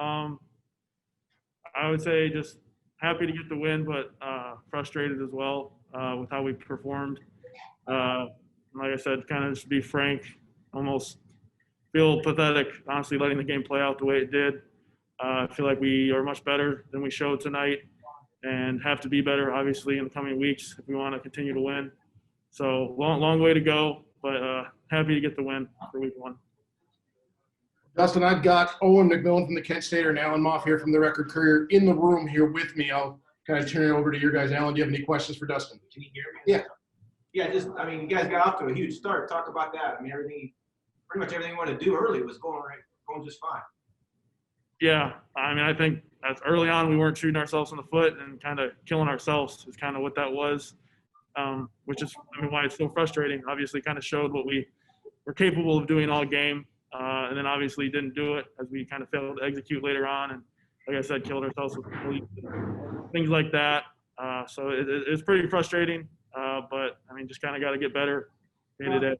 Um, I would say just happy to get the win, but frustrated as well with how we performed. Like I said, kind of just to be frank, almost feel pathetic, honestly, letting the game play out the way it did. I feel like we are much better than we showed tonight and have to be better, obviously, in the coming weeks if we want to continue to win. So long way to go, but happy to get the win for week 1. Dustin, I've got Owen McMillan from the Kent Stater and Alan Moff here from the Record Courier in the room here with me. I'll kind of turn it over to your guys. Alan, do you have any questions for Dustin? Can you hear me? Yeah. Yeah, you guys got off to a huge start. Talk about that. I mean, pretty much everything you wanted to do early was going just fine. Yeah, I mean, I think as early on we weren't shooting ourselves in the foot and kind of killing ourselves is kind of what that was, which is why it's so frustrating. Obviously, kind of showed what we were capable of doing all game, and then obviously didn't do it as we kind of failed to execute later on, and like I said, killed ourselves with things like that. So it's pretty frustrating, but I mean, just kind of got to get better day to day.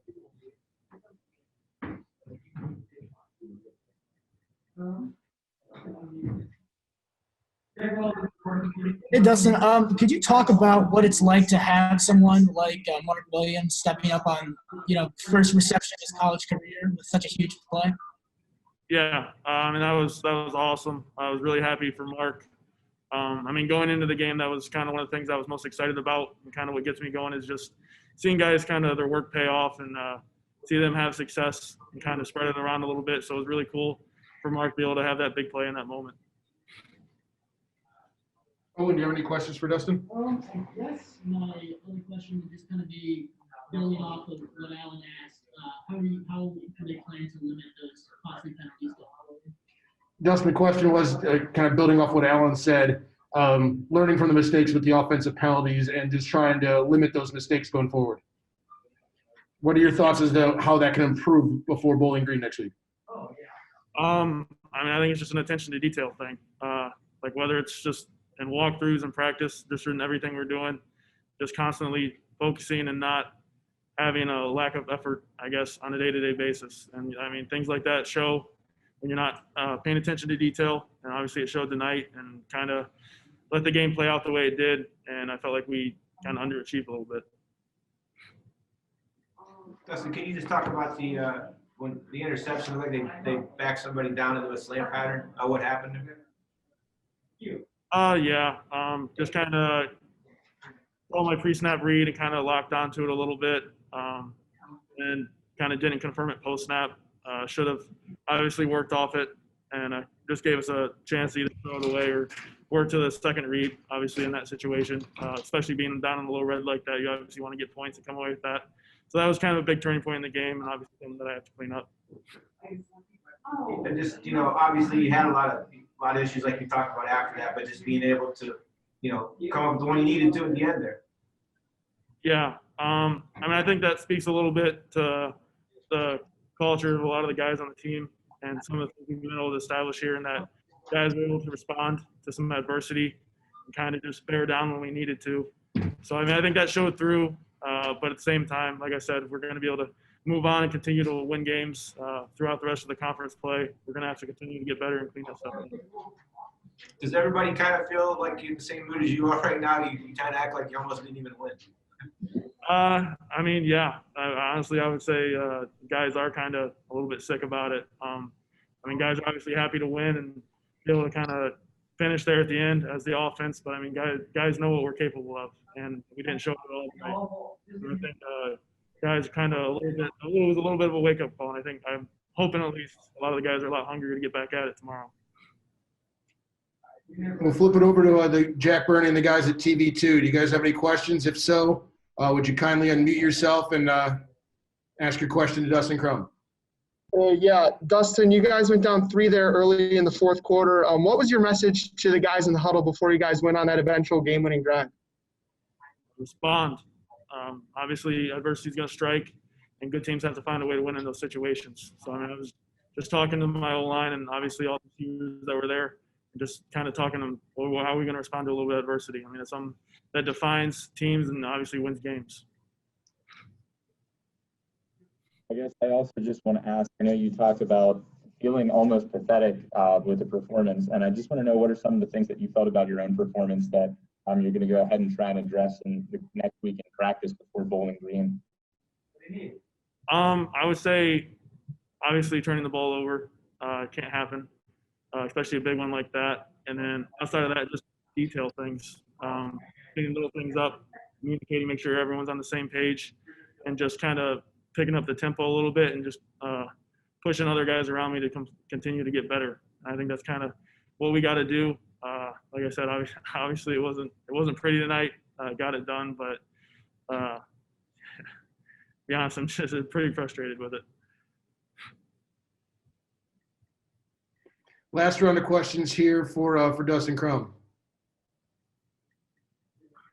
Hey, Dustin, could you talk about what it's like to have someone like Mark Williams stepping up on, first reception of his college career with such a huge play? Yeah, I mean, that was awesome. I was really happy for Mark. I mean, going into the game, that was kind of one of the things I was most excited about, and kind of what gets me going is just seeing guys kind of their work pay off and see them have success and kind of spread it around a little bit. So it was really cool for Mark to be able to have that big play in that moment. Owen, do you have any questions for Dustin? I guess my other question would just kind of be building off of what Alan asked. How do they plan to limit those costly penalties to Halloween? Dustin, the question was kind of building off what Alan said, learning from the mistakes with the offensive penalties and just trying to limit those mistakes going forward. What are your thoughts as to how that can improve before Bowling Green next week? Oh, yeah. I mean, I think it's just an attention to detail thing. Like whether it's just in walkthroughs and practice, just in everything we're doing, just constantly focusing and not having a lack of effort, I guess, on a day-to-day basis. And I mean, things like that show when you're not paying attention to detail. And obviously it showed tonight and kind of let the game play out the way it did. And I felt like we kind of underachieved a little bit. Dustin, can you just talk about when the interception, like they backed somebody down into a slant pattern? What happened there? Yeah. Just kind of saw my pre-snap read and kind of locked onto it a little bit, and kind of didn't confirm it post-snap. Should have obviously worked off it, and just gave us a chance to either throw it away or work to the second read. Obviously, in that situation, especially being down in the low red like that, you obviously want to get points and come away with that. So that was kind of a big turning point in the game, and obviously something that I have to clean up. And just obviously you had a lot of issues like you talked about after that, but just being able to come up with the one you needed to at the end there. Yeah, I mean, I think that speaks a little bit to the culture of a lot of the guys on the team and some of the things we've been able to establish here, and that guys were able to respond to some adversity and kind of just bear down when we needed to. So, I mean, I think that showed through, but at the same time, like I said, we're going to be able to move on and continue to win games throughout the rest of the conference play. We're going to have to continue to get better and clean that stuff up. Does everybody kind of feel like you're in the same mood as you are right now? You kind of act like you almost didn't even win. I mean, yeah. Honestly, I would say guys are kind of a little bit sick about it. I mean, guys are obviously happy to win and be able to kind of finish there at the end as the offense. But I mean, guys know what we're capable of, and we didn't show it all tonight. So I think guys kind of it was a little bit of a wake-up call, and I think I'm hoping at least a lot of the guys are a lot hungrier to get back at it tomorrow. We'll flip it over to the Jack Burney and the guys at TV2. Do you guys have any questions? If so, would you kindly unmute yourself and ask your question to Dustin Crum? Yeah, Dustin, you guys went down 3 there early in the fourth quarter. What was your message to the guys in the huddle before you guys went on that eventual game-winning drive? Respond. Obviously, adversity is going to strike, and good teams have to find a way to win in those situations. So, I mean, I was just talking to my O-line and obviously all the teams that were there, and just kind of talking to them, well, how are we going to respond to a little bit of adversity? I mean, it's something that defines teams and obviously wins games. I guess I also just want to ask, I know you talked about feeling almost pathetic with the performance. And I just want to know, what are some of the things that you felt about your own performance that you're going to go ahead and try and address in the next week in practice before Bowling Green? I would say, obviously, turning the ball over can't happen, especially a big one like that. And then outside of that, just detail things, picking little things up, communicating, make sure everyone's on the same page, and just kind of picking up the tempo a little bit and just pushing other guys around me to continue to get better. I think that's kind of what we got to do. Like I said, obviously it wasn't pretty tonight. Got it done, but to be honest, I'm just pretty frustrated with it. Last round of questions here for Dustin Crum.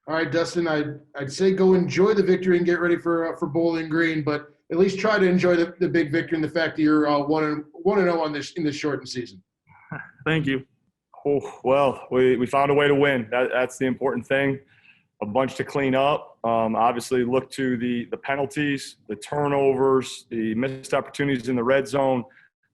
All right, Dustin, I'd say go enjoy the victory and get ready for Bowling Green, but at least try to enjoy the big victory and the fact that you're 1-0 on this in this shortened season. Thank you. Oh, well, we found a way to win. That's the important thing. A bunch to clean up. Obviously, look to the penalties, the turnovers, the missed opportunities in the red zone,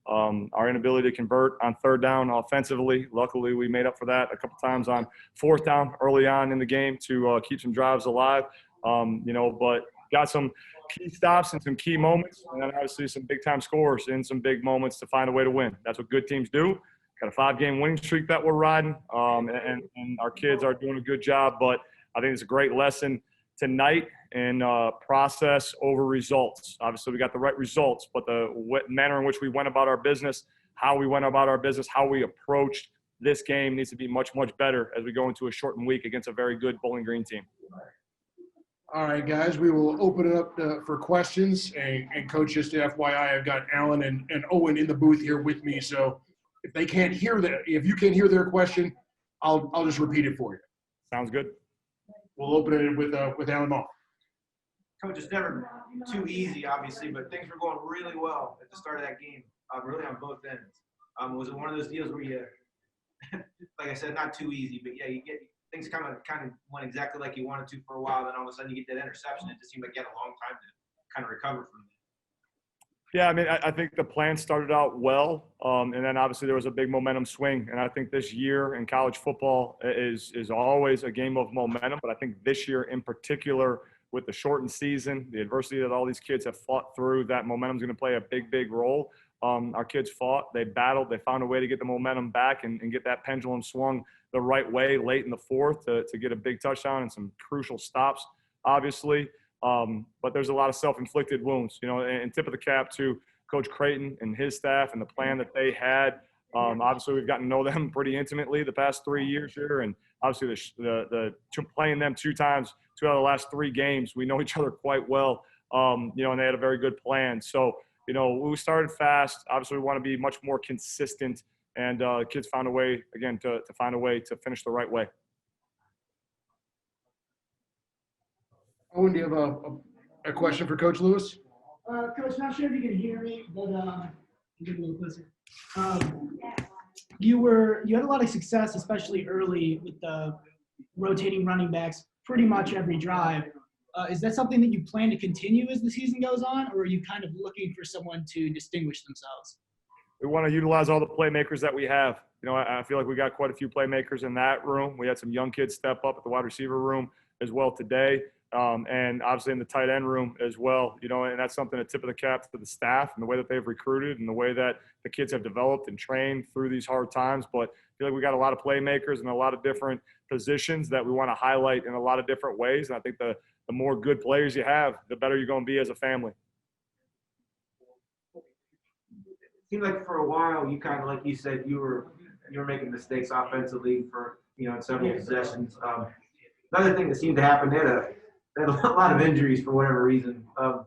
our inability to convert on third down offensively. Luckily, we made up for that a couple times on fourth down early on in the game to keep some drives alive. But got some key stops and some key moments, and then obviously some big-time scores in some big moments to find a way to win. That's what good teams do. Got a 5-game winning streak that we're riding, and our kids are doing a good job. But I think it's a great lesson tonight in process over results. Obviously, we got the right results, but the manner in which we went about our business, how we went about our business, how we approached this game needs to be much, much better as we go into a shortened week against a very good Bowling Green team. All right, guys, we will open it up for questions. And Coach, just to FYI, I've got Alan and Owen in the booth here with me. So if they can't hear if you can't hear their question, I'll just repeat it for you. Sounds good. We'll open it with Alan Moss. Coach, it's never too easy, obviously, but things were going really well at the start of that game, really on both ends. Was it one of those deals where you, like I said, not too easy, but yeah, you get things kind of went exactly like you wanted to for a while, then all of a sudden you get that interception. It just seemed like you had a long time to kind of recover from that. Yeah, I mean, I think the plan started out well, and then obviously there was a big momentum swing. And I think this year in college football is always a game of momentum, but I think this year in particular with the shortened season, the adversity that all these kids have fought through, that momentum is going to play a big, big role. Our kids fought, they battled, they found a way to get the momentum back and get that pendulum swung the right way late in the fourth to get a big touchdown and some crucial stops, obviously. But there's a lot of self-inflicted wounds, and tip of the cap to Coach Creighton and his staff and the plan that they had. Obviously, we've gotten to know them pretty intimately the past 3 years here, and obviously playing them 2 times, 2 out of the last 3 games, we know each other quite well. And they had a very good plan. So, we started fast. Obviously, we want to be much more consistent, and kids found a way again to find a way to finish the right way. Owen, do you have a question for Coach Lewis? Coach, not sure if you can hear me, but get a little closer. You had a lot of success, especially early with the rotating running backs pretty much every drive. Is that something that you plan to continue as the season goes on, or are you kind of looking for someone to distinguish themselves? We want to utilize all the playmakers that we have. I feel like we got quite a few playmakers in that room. We had some young kids step up at the wide receiver room as well today. And obviously in the tight end room as well, and that's something, a tip of the cap to the staff and the way that they've recruited and the way that the kids have developed and trained through these hard times. But I feel like we got a lot of playmakers and a lot of different positions that we want to highlight in a lot of different ways. And I think the more good players you have, the better you're going to be as a family. It seemed like for a while, you kind of, like you said, you were making mistakes offensively for, in several possessions. Another thing that seemed to happen, they had a lot of injuries for whatever reason. I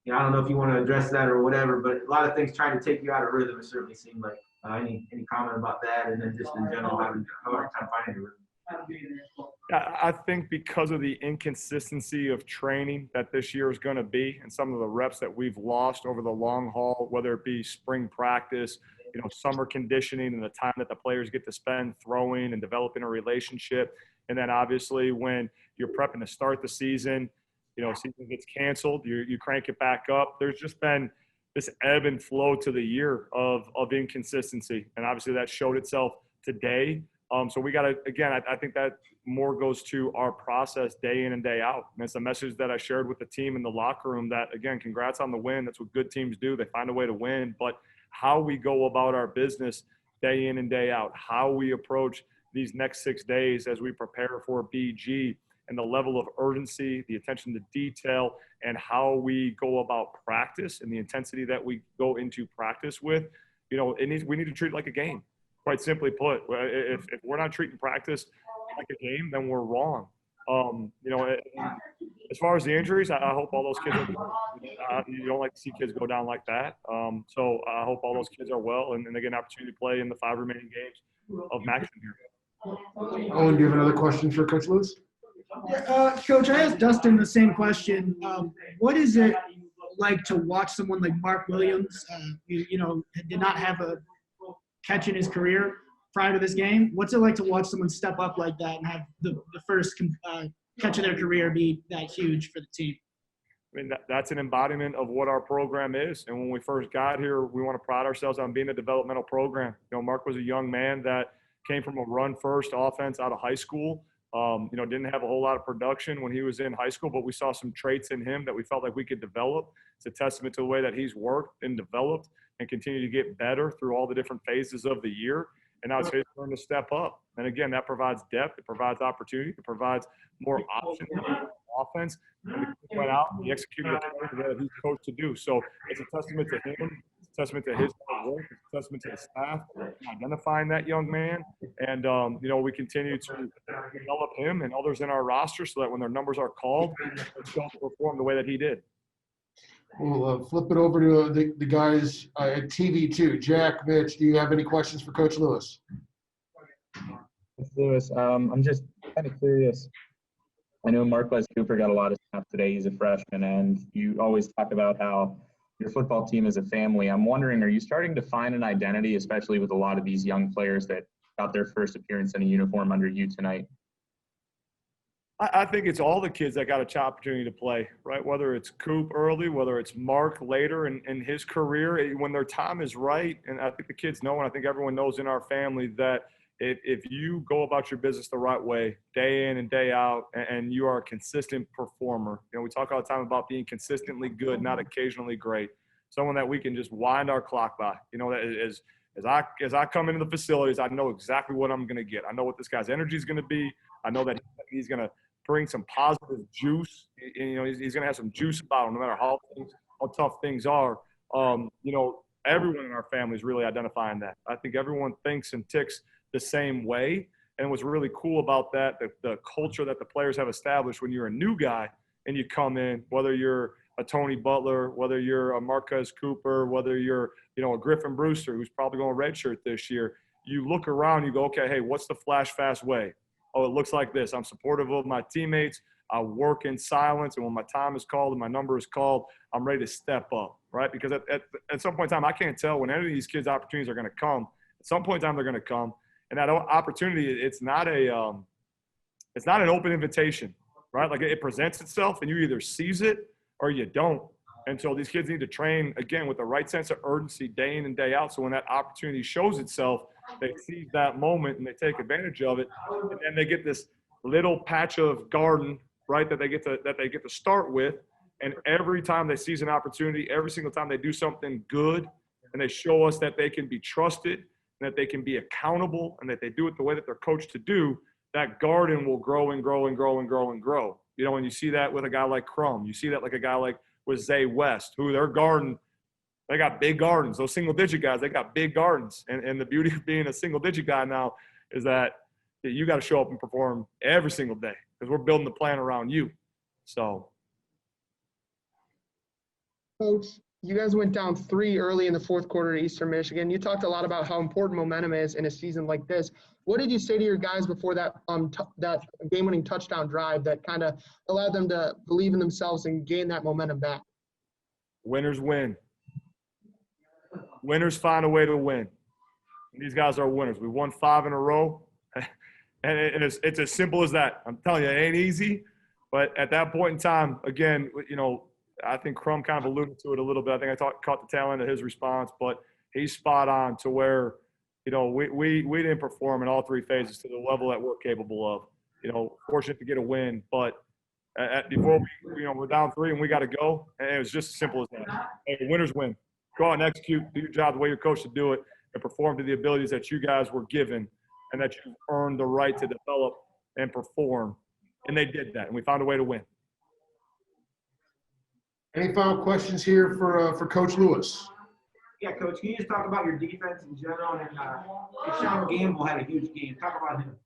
don't know if you want to address that or whatever, but a lot of things trying to take you out of rhythm. It certainly seemed like. Any comment about that, and then just in general having a hard time finding a rhythm? I think because of the inconsistency of training that this year is going to be, and some of the reps that we've lost over the long haul, whether it be spring practice, summer conditioning, and the time that the players get to spend throwing and developing a relationship. And then obviously when you're prepping to start the season, season gets canceled, you crank it back up. There's just been this ebb and flow to the year of inconsistency. And obviously that showed itself today. So we got to, again, I think that more goes to our process day in and day out. And it's a message that I shared with the team in the locker room that, again, congrats on the win. That's what good teams do. They find a way to win. But how we go about our business day in and day out, how we approach these next 6 days as we prepare for BG, and the level of urgency, the attention to detail, and how we go about practice and the intensity that we go into practice with, we need to treat it like a game. Quite simply put, if we're not treating practice like a game, then we're wrong. As far as the injuries, I hope all those kids are you don't like to see kids go down like that. So I hope all those kids are well and they get an opportunity to play in the 5 remaining games of Max here. Owen, do you have another question for Coach Lewis? Coach, I asked Dustin the same question. What is it like to watch someone like Mark Williams, did not have a catch in his career prior to this game? What's it like to watch someone step up like that and have the first catch of their career be that huge for the team? I mean, that's an embodiment of what our program is. And when we first got here, we want to pride ourselves on being a developmental program. Mark was a young man that came from a run-first offense out of high school. Didn't have a whole lot of production when he was in high school, but we saw some traits in him that we felt like we could develop. It's a testament to the way that he's worked and developed and continue to get better through all the different phases of the year. And now it's his turn to step up. And again, that provides depth. It provides opportunity. It provides more options for offense. And he went out and he executed the way that he's coached to do. So it's a testament to him. It's a testament to his hard work. It's a testament to the staff identifying that young man. And, we continue to develop him and others in our roster so that when their numbers are called, they'll perform the way that he did. We'll flip it over to the guys at TV2. Jack, Mitch, do you have any questions for Coach Lewis? Lewis, I'm just kind of curious. I know Marquez Cooper got a lot of snaps today. He's a freshman, and you always talk about how your football team is a family. I'm wondering, are you starting to find an identity, especially with a lot of these young players that got their first appearance in a uniform under you tonight? I think it's all the kids that got a opportunity to play, right? Whether it's Coop early, whether it's Mark later in his career, when their time is right. And I think the kids know, and I think everyone knows in our family that if you go about your business the right way, day in and day out, and you are a consistent performer, we talk all the time about being consistently good, not occasionally great. Someone that we can just wind our clock by. As I come into the facilities, I know exactly what I'm going to get. I know what this guy's energy is going to be. I know that he's going to bring some positive juice. He's going to have some juice about him, no matter how tough things are. Everyone in our family is really identifying that. I think everyone thinks and ticks the same way. And what's really cool about that, the culture that the players have established when you're a new guy and you come in, whether you're a Tony Butler, whether you're a Marquez Cooper, whether you're, a Griffin Brewster, who's probably going redshirt this year, you look around, you go, okay, hey, what's the flash fast way? Oh, it looks like this. I'm supportive of my teammates. I work in silence. And when my time is called and my number is called, I'm ready to step up, right? Because at some point in time, I can't tell when any of these kids' opportunities are going to come. At some point in time, they're going to come. And that opportunity, it's not an open invitation, right? Like it presents itself and you either seize it or you don't. And so these kids need to train, again, with the right sense of urgency day in and day out. So when that opportunity shows itself, they seize that moment and they take advantage of it. And then they get this little patch of garden, right, that they get to start with. And every time they seize an opportunity, every single time they do something good and they show us that they can be trusted and that they can be accountable and that they do it the way that they're coached to do, that garden will grow and grow and grow and grow and grow. And you see that with a guy like Crum. You see that like a guy like with Zay West, who their garden, they got big gardens. Those single-digit guys, they got big gardens. And the beauty of being a single-digit guy now is that you got to show up and perform every single day because we're building the plan around you. So. Coach, you guys went down 3 early in the fourth quarter to Eastern Michigan. You talked a lot about how important momentum is in a season like this. What did you say to your guys before that that game-winning touchdown drive that kind of allowed them to believe in themselves and gain that momentum back? Winners win. Winners find a way to win. And these guys are winners. We won 5 in a row, and it's as simple as that. I'm telling you, it ain't easy. But at that point in time, again, I think Crum kind of alluded to it a little bit. I think I caught the tail end of his response, but he's spot on to where, we didn't perform in all three phases to the level that we're capable of. Fortunate to get a win, but before we're down 3 and we got to go, and it was just as simple as that. Hey, winners win. Go out and execute, do your job the way you're coached to do it, and perform to the abilities that you guys were given and that you've earned the right to develop and perform. And they did that, and we found a way to win. Any final questions here for Coach Lewis? Yeah, Coach, can you just talk about your defense in general? And Sean Gamble had a huge game. Talk about him.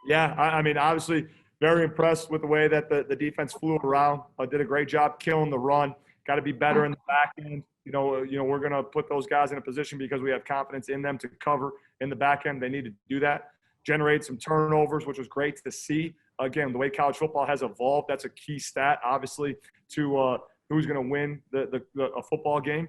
Yeah, I mean, obviously very impressed with the way that the defense flew around. Did a great job killing the run. Got to be better in the back end. We're going to put those guys in a position because we have confidence in them to cover in the back end. They need to do that. Generate some turnovers, which was great to see. Again, the way college football has evolved, that's a key stat, obviously, to who's going to win a football game.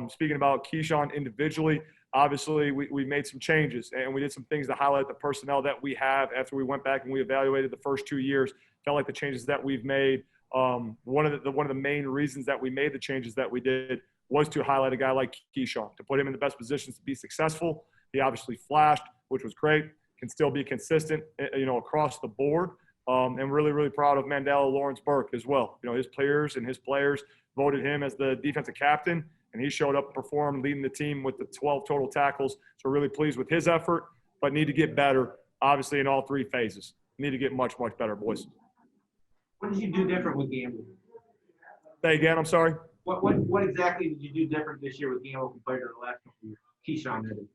Speaking about Keyshawn individually, obviously we made some changes and we did some things to highlight the personnel that we have after we went back and we evaluated the first 2 years. Felt like the changes that we've made, one of the main reasons that we made the changes that we did was to highlight a guy like Keyshawn, to put him in the best positions to be successful. He obviously flashed, which was great, can still be consistent, across the board. And really, really proud of Mandela Lawrence Burke as well. His players voted him as the defensive captain, and he showed up and performed, leading the team with the 12 total tackles. So really pleased with his effort, but need to get better, obviously, in all three phases. Need to get much, much better, boys. What did you do different with Gamble? Say again, I'm sorry? What exactly did you do different this year with Gamble compared to the last couple of years? Keyshawn did it.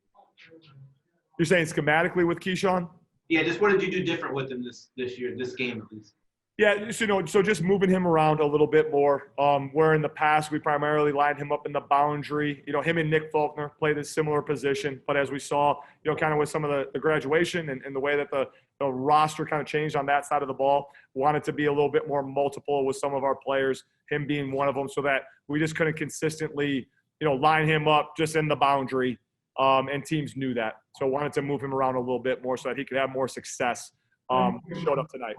You're saying schematically with Keyshawn? Yeah, just what did you do different with him this year, this game at least? Yeah, so just moving him around a little bit more. Where in the past we primarily lined him up in the boundary. Him and Nick Faulkner played a similar position, but as we saw, kind of with some of the graduation and the way that the roster kind of changed on that side of the ball, wanted to be a little bit more multiple with some of our players, him being one of them, so that we just couldn't consistently, line him up just in the boundary, and teams knew that. So wanted to move him around a little bit more so that he could have more success. Showed up tonight.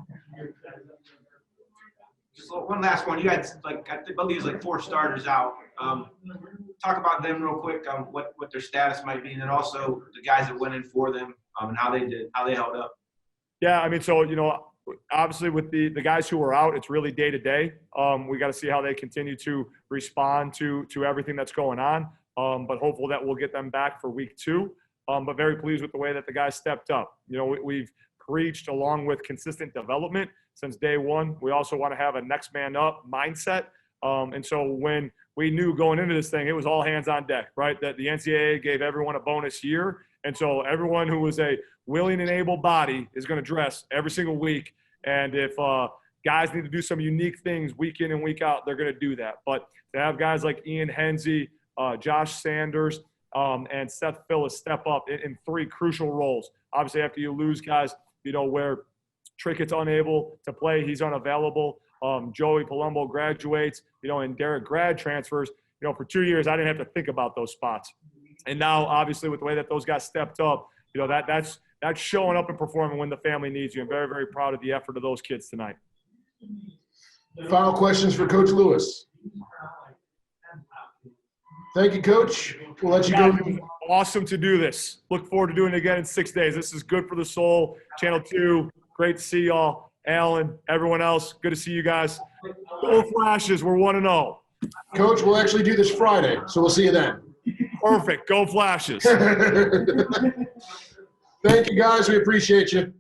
Just one last one. You had I believe it was 4 starters out. Talk about them real quick. What their status might be, and then also the guys that went in for them, and how they held up. Yeah, I mean, so obviously with the guys who are out, it's really day to day. We got to see how they continue to respond to everything that's going on. But hopeful that we'll get them back for week 2. But very pleased with the way that the guys stepped up. We've preached along with consistent development since day one. We also want to have a next man up mindset. And so when we knew going into this thing, it was all hands on deck, right? That the NCAA gave everyone a bonus year. And so everyone who was a willing and able body is going to dress every single week. And if guys need to do some unique things week in and week out, they're going to do that. But to have guys like Ian Hensey, Josh Sanders, and Seth Phillis step up in 3 crucial roles. Obviously, after you lose guys, where Trickett's unable to play, he's unavailable. Joey Palumbo graduates, and Derek grad transfers. For 2 years, I didn't have to think about those spots. And now, obviously, with the way that those guys stepped up, that's showing up and performing when the family needs you. I'm very, very proud of the effort of those kids tonight. Final questions for Coach Lewis. Thank you, Coach. We'll let you go. Awesome to do this. Look forward to doing it again in 6 days. This is good for the soul. Channel 2, great to see y'all. Alan, everyone else, good to see you guys. Go Flashes, we're 1-0. Coach, we'll actually do this Friday, so we'll see you then. Perfect. Go Flashes. Thank you, guys. We appreciate you.